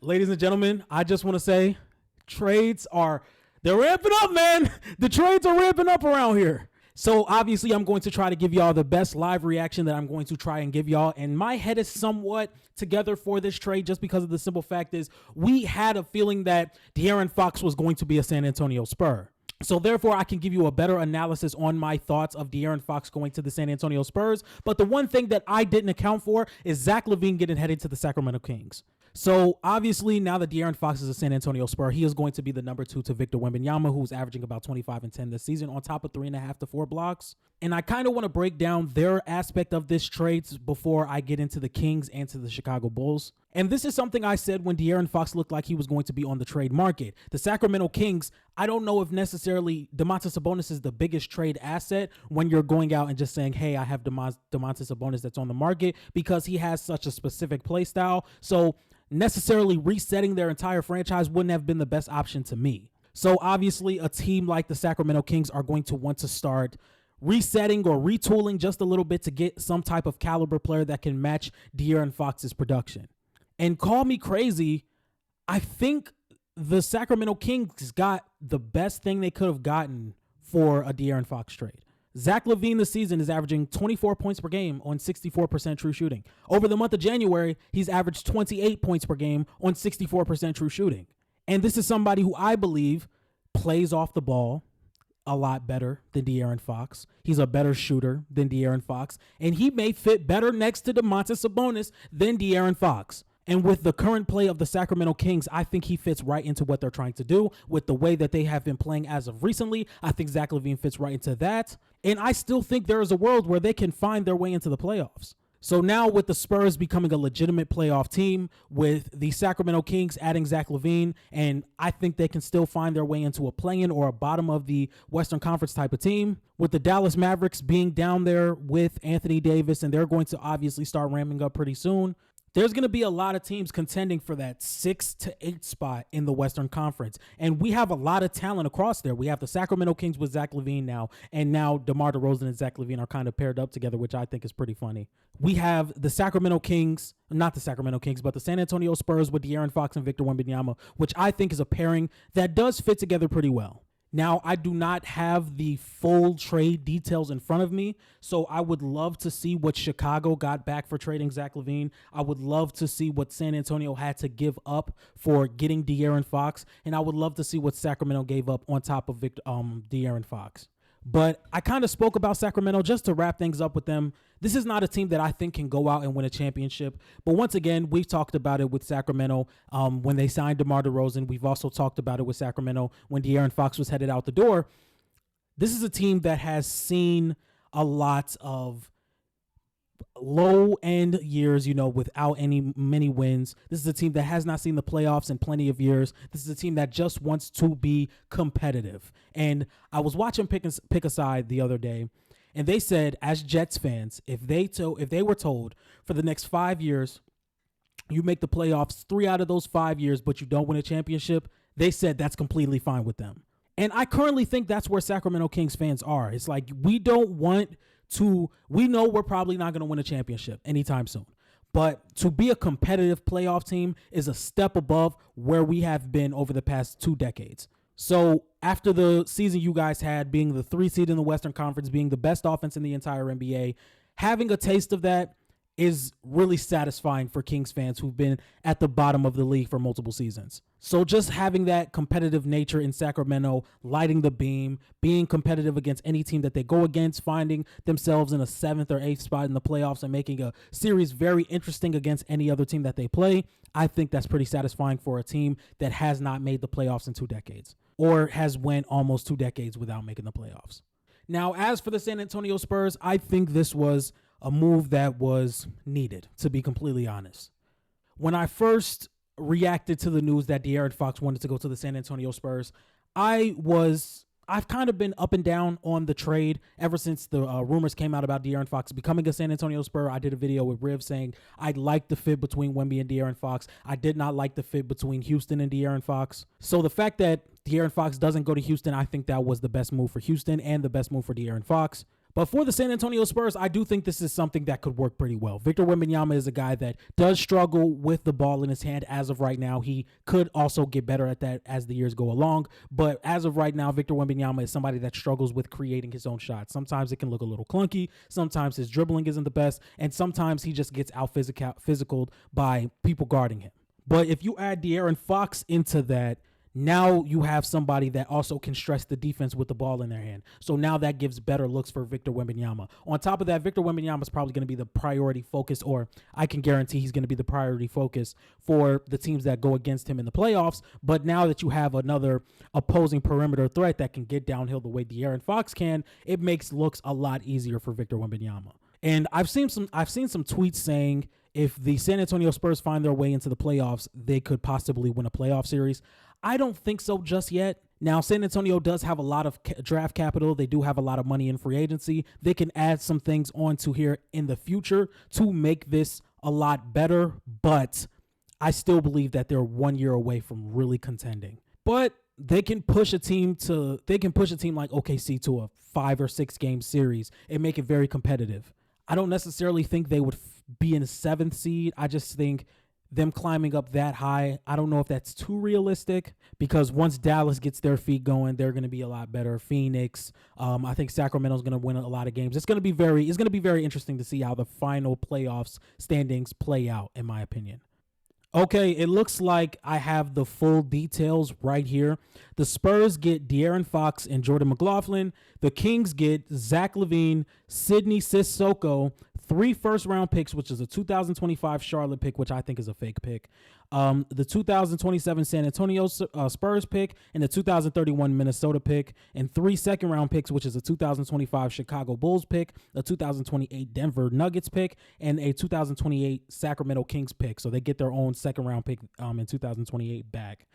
ladies and gentlemen, I just want to say they're ramping up, man. The trades are ramping up around here. So obviously I'm going to try to give y'all the best live reaction that I'm going to try and give y'all. And my head is somewhat together for this trade just because of the simple fact is we had a feeling that De'Aaron Fox was going to be a San Antonio Spur. So therefore, I can give you a better analysis on my thoughts of De'Aaron Fox going to the San Antonio Spurs. But the one thing that I didn't account for is Zach LaVine getting headed to the Sacramento Kings. So obviously, now that De'Aaron Fox is a San Antonio Spur, he is going to be the number 2 to Victor Wembanyama, who's averaging about 25 and 10 this season on top of 3.5 to 4 blocks. And I kind of want to break down their aspect of this trade before I get into the Kings and to the Chicago Bulls. And this is something I said when De'Aaron Fox looked like he was going to be on the trade market. The Sacramento Kings, I don't know if necessarily Domantas Sabonis is the biggest trade asset when you're going out and just saying, hey, I have Domantas Sabonis that's on the market because he has such a specific play style. So necessarily resetting their entire franchise wouldn't have been the best option to me. So obviously a team like the Sacramento Kings are going to want to start resetting or retooling just a little bit to get some type of caliber player that can match De'Aaron Fox's production. And call me crazy, I think the Sacramento Kings got the best thing they could have gotten for a De'Aaron Fox trade. Zach LaVine this season is averaging 24 points per game on 64% true shooting. Over the month of January, he's averaged 28 points per game on 64% true shooting. And this is somebody who I believe plays off the ball a lot better than De'Aaron Fox. He's a better shooter than De'Aaron Fox. And he may fit better next to Domantas Sabonis than De'Aaron Fox. And with the current play of the Sacramento Kings, I think he fits right into what they're trying to do. With the way that they have been playing as of recently, I think Zach LaVine fits right into that. And I still think there is a world where they can find their way into the playoffs. So now with the Spurs becoming a legitimate playoff team, with the Sacramento Kings adding Zach LaVine, and I think they can still find their way into a play-in or a bottom of the Western Conference type of team. With the Dallas Mavericks being down there with Anthony Davis, and they're going to obviously start ramping up pretty soon. There's going to be a lot of teams contending for that 6 to 8 spot in the Western Conference. And we have a lot of talent across there. We have the Sacramento Kings with Zach LaVine now. And now DeMar DeRozan and Zach LaVine are kind of paired up together, which I think is pretty funny. We have the Sacramento Kings, not the Sacramento Kings, but the San Antonio Spurs with De'Aaron Fox and Victor Wembanyama, which I think is a pairing that does fit together pretty well. Now, I do not have the full trade details in front of me, so I would love to see what Chicago got back for trading Zach LaVine. I would love to see what San Antonio had to give up for getting De'Aaron Fox, and I would love to see what Sacramento gave up on top of De'Aaron Fox. But I kind of spoke about Sacramento just to wrap things up with them. This is not a team that I think can go out and win a championship. But once again, we've talked about it with Sacramento when they signed DeMar DeRozan. We've also talked about it with Sacramento when De'Aaron Fox was headed out the door. This is a team that has seen a lot of low-end years, without many wins. This is a team that has not seen the playoffs in plenty of years. This is a team that just wants to be competitive. And I was watching Pick a Side the other day, and they said, as Jets fans, if they were told for the next 5 years, you make the playoffs 3 out of those 5 years, but you don't win a championship, they said that's completely fine with them. And I currently think that's where Sacramento Kings fans are. It's like, we know we're probably not going to win a championship anytime soon. But to be a competitive playoff team is a step above where we have been over the past 2 decades. So after the season you guys had, being the 3 seed in the Western Conference, being the best offense in the entire NBA, having a taste of that is really satisfying for Kings fans who've been at the bottom of the league for multiple seasons. So just having that competitive nature in Sacramento, lighting the beam, being competitive against any team that they go against, finding themselves in a 7th or 8th spot in the playoffs and making a series very interesting against any other team that they play, I think that's pretty satisfying for a team that has not made the playoffs in 2 decades or has went almost 2 decades without making the playoffs. Now, as for the San Antonio Spurs, I think this was a move that was needed, to be completely honest. When I first reacted to the news that De'Aaron Fox wanted to go to the San Antonio Spurs, I've kind of been up and down on the trade ever since the rumors came out about De'Aaron Fox becoming a San Antonio Spur. I did a video with Riv saying I liked the fit between Wemby and De'Aaron Fox. I did not like the fit between Houston and De'Aaron Fox. So the fact that De'Aaron Fox doesn't go to Houston, I think that was the best move for Houston and the best move for De'Aaron Fox. But for the San Antonio Spurs, I do think this is something that could work pretty well. Victor Wembanyama is a guy that does struggle with the ball in his hand as of right now. He could also get better at that as the years go along. But as of right now, Victor Wembanyama is somebody that struggles with creating his own shots. Sometimes it can look a little clunky. Sometimes his dribbling isn't the best. And sometimes he just gets out physicaled by people guarding him. But if you add De'Aaron Fox into that, now you have somebody that also can stress the defense with the ball in their hand. So now that gives better looks for Victor Wembanyama. On top of that, Victor Wembanyama is probably going to be the priority focus, or I can guarantee he's going to be the priority focus for the teams that go against him in the playoffs. But now that you have another opposing perimeter threat that can get downhill the way De'Aaron Fox can, it makes looks a lot easier for Victor Wembanyama. And I've seen some tweets saying if the San Antonio Spurs find their way into the playoffs, they could possibly win a playoff series. I don't think so just yet. Now, San Antonio does have a lot of draft capital. They do have a lot of money in free agency. They can add some things onto here in the future to make this a lot better, but I still believe that they're 1 year away from really contending. But they can push a team like OKC to a 5 or 6 game series and make it very competitive. I don't necessarily think they would be in a 7th seed. I just think them climbing up that high, I don't know if that's too realistic, because once Dallas gets their feet going, they're going to be a lot better. Phoenix, I think Sacramento's going to win a lot of games. It's going to be very interesting to see how the final playoffs standings play out, in my opinion. Okay, it looks like I have the full details right here. The Spurs get De'Aaron Fox and Jordan McLaughlin. The Kings get Zach LaVine, Sidney Sissoko, 3 first-round picks, which is a 2025 Charlotte pick, which I think is a fake pick, the 2027 San Antonio Spurs pick, and the 2031 Minnesota pick, and 3 second-round picks, which is a 2025 Chicago Bulls pick, a 2028 Denver Nuggets pick, and a 2028 Sacramento Kings pick. So they get their own second-round pick in 2028 back.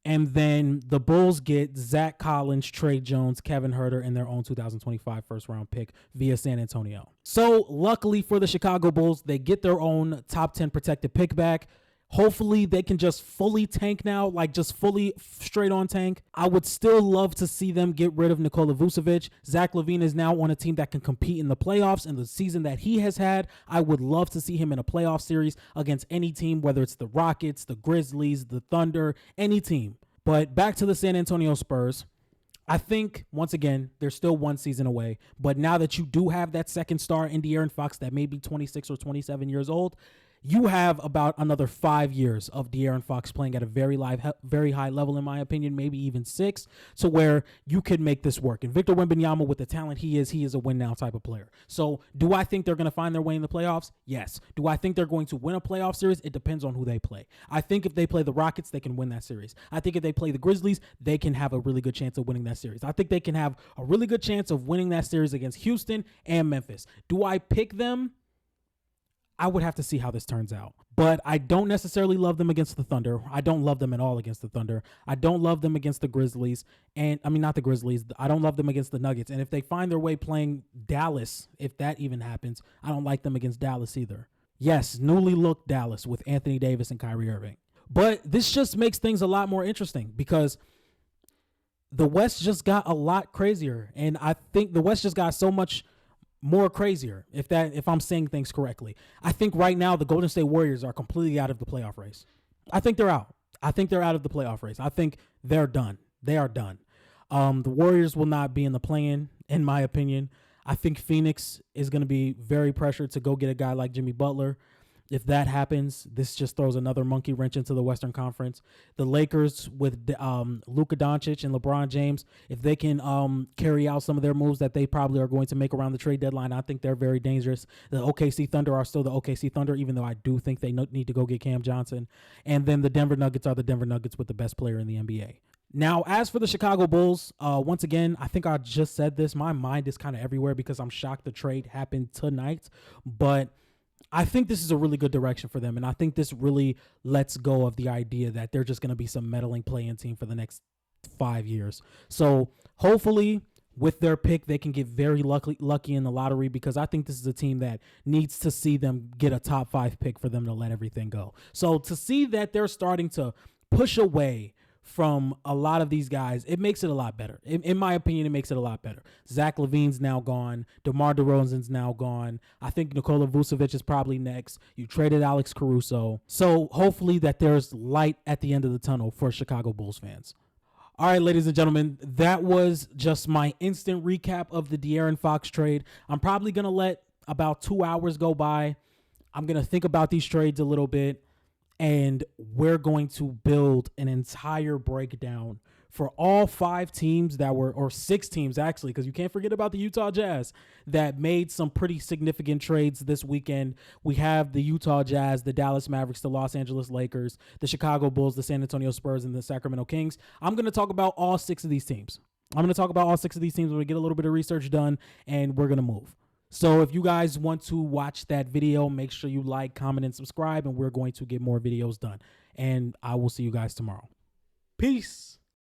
And then the Bulls get Zach Collins, Trey Jones, Kevin Huerter, and their own 2025 first-round pick via San Antonio. So luckily for the Chicago Bulls, they get their own top 10 protected pick back. Hopefully they can just fully tank now, like just fully straight on tank. I would still love to see them get rid of Nikola Vucevic. Zach LaVine is now on a team that can compete in the playoffs, and the season that he has had, I would love to see him in a playoff series against any team, whether it's the Rockets, the Grizzlies, the Thunder, any team. But back to the San Antonio Spurs. I think, once again, they're still 1 season away. But now that you do have that second star in De'Aaron Fox that may be 26 or 27 years old, you have about another 5 years of De'Aaron Fox playing at a very high level, in my opinion, maybe even 6, to where you could make this work. And Victor Wembanyama, with the talent he is a win-now type of player. So do I think they're going to find their way in the playoffs? Yes. Do I think they're going to win a playoff series? It depends on who they play. I think if they play the Rockets, they can win that series. I think if they play the Grizzlies, they can have a really good chance of winning that series. I think they can have a really good chance of winning that series against Houston and Memphis. Do I pick them? I would have to see how this turns out. But I don't necessarily love them against the Thunder. I don't love them at all against the Thunder. I don't love them against the Grizzlies. Not the Grizzlies. I don't love them against the Nuggets. And if they find their way playing Dallas, if that even happens, I don't like them against Dallas either. Yes, newly looked Dallas with Anthony Davis and Kyrie Irving. But this just makes things a lot more interesting because the West just got a lot crazier. And I think the West just got so much more crazier, if I'm saying things correctly. I think right now the Golden State Warriors are completely out of the playoff race. I think they're out. I think they're out of the playoff race. I think they're done. They are done. The Warriors will not be in the play-in my opinion. I think Phoenix is going to be very pressured to go get a guy like Jimmy Butler. If that happens, this just throws another monkey wrench into the Western Conference. The Lakers with Luka Doncic and LeBron James, if they can carry out some of their moves that they probably are going to make around the trade deadline, I think they're very dangerous. The OKC Thunder are still the OKC Thunder, even though I do think they need to go get Cam Johnson. And then the Denver Nuggets are the Denver Nuggets with the best player in the NBA. Now, as for the Chicago Bulls, once again, I think I just said this. My mind is kind of everywhere because I'm shocked the trade happened tonight. But I think this is a really good direction for them, and I think this really lets go of the idea that they're just going to be some meddling play-in team for the next 5 years. So hopefully with their pick, they can get very lucky in the lottery, because I think this is a team that needs to see them get a top 5 pick for them to let everything go. So to see that they're starting to push away from a lot of these guys, it makes it a lot better. In my opinion, it makes it a lot better. Zach LaVine's now gone. DeMar DeRozan's now gone. I think Nikola Vucevic is probably next. You traded Alex Caruso. So hopefully that there's light at the end of the tunnel for Chicago Bulls fans. All right, ladies and gentlemen, that was just my instant recap of the De'Aaron Fox trade. I'm probably going to let about 2 hours go by. I'm going to think about these trades a little bit, and we're going to build an entire breakdown for all 5 teams that were, or 6 teams actually, because you can't forget about the Utah Jazz that made some pretty significant trades this weekend. We have the Utah Jazz, the Dallas Mavericks, the Los Angeles Lakers, the Chicago Bulls, the San Antonio Spurs, and the Sacramento Kings. I'm going to talk about all 6 of these teams. I'm going to talk about all 6 of these teams. We're going to get a little bit of research done, and we're going to move. So if you guys want to watch that video, make sure you like, comment, and subscribe, and we're going to get more videos done. And I will see you guys tomorrow. Peace.